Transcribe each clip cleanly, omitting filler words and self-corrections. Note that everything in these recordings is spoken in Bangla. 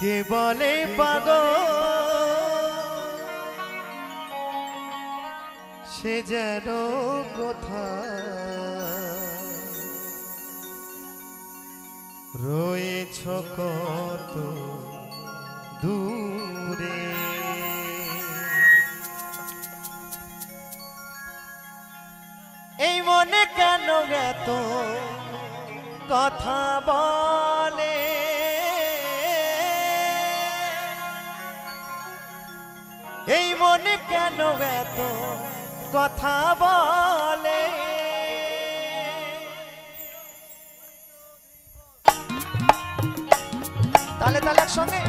কে বলে পাগল সে যেন কোথা রয়েছ কত দূরে। এই মনে কেন এত কথা বলে, এই মনে কেন এত কথা বলে। তালে তালে একসঙ্গে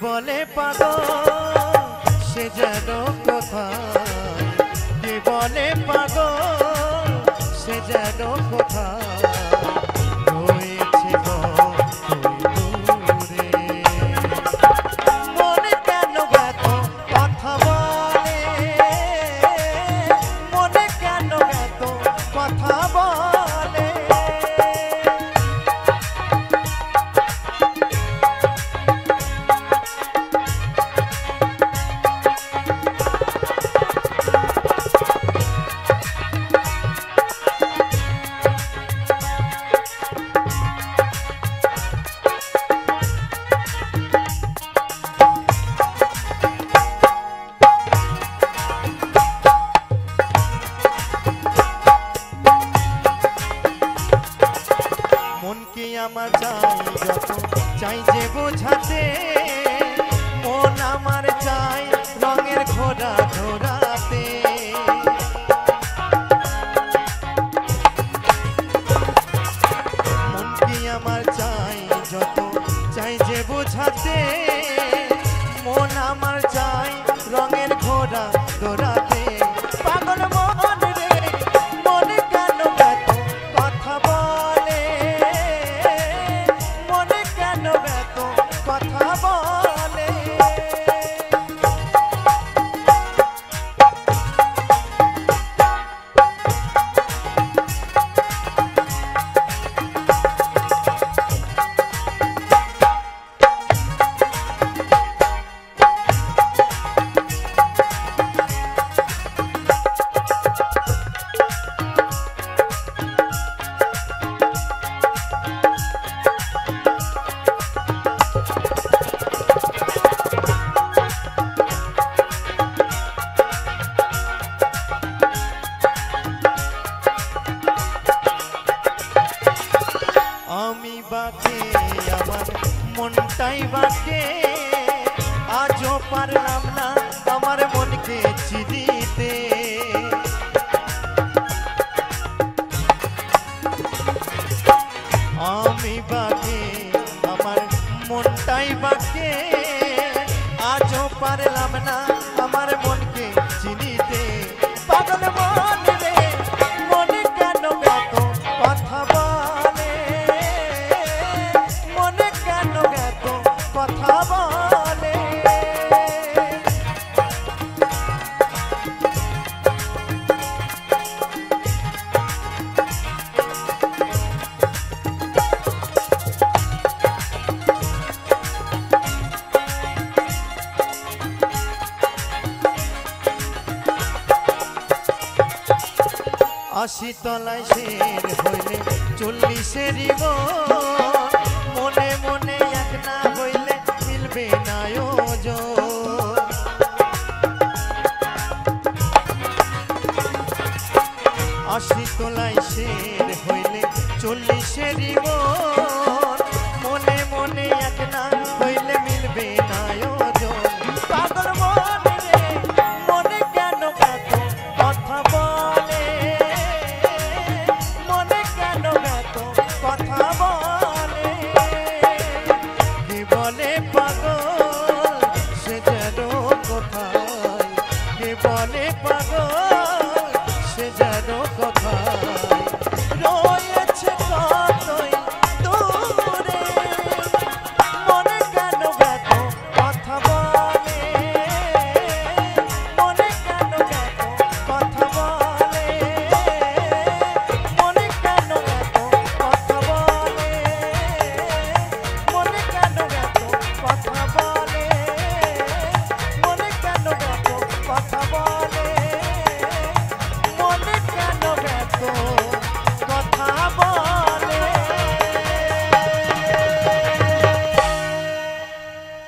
বলে পাগল সে যেন কোথায়, কে বলে পাগল সে যেন কোথায় রয়েছে দূরে। মনে কেন এত কথা বলে, মনে কেন এত কথা বলে। আমার চাই যত চাই যে বোঝাতে, মন আমার চাই রঙের ঘোড়া ঘোরাতে। মন কি আমার চাই যত চাই যে বোঝাতে, মন আমার চাই রঙের ঘোড়া ঘোরাতে। পাগল মন রে মনে কেন এত কথা বলে, মনে কেন এত কথা বলে। আমি বাকে আমার মনটাই বাকে, আজও পারলাম না আমার মনকে চিনিতে। আমি বাকে আমার মনটাই বাকে, আজও পারলাম না আমার মনকে চিনিতে। পাগল মন রে মনে কেন এত কথা বলে, মনে কেন এত কথা বলে। আশি তলায় শের হইলে 40-এর মনে মনে এক না হইলে মিলবে না ওজন। বলে পাগল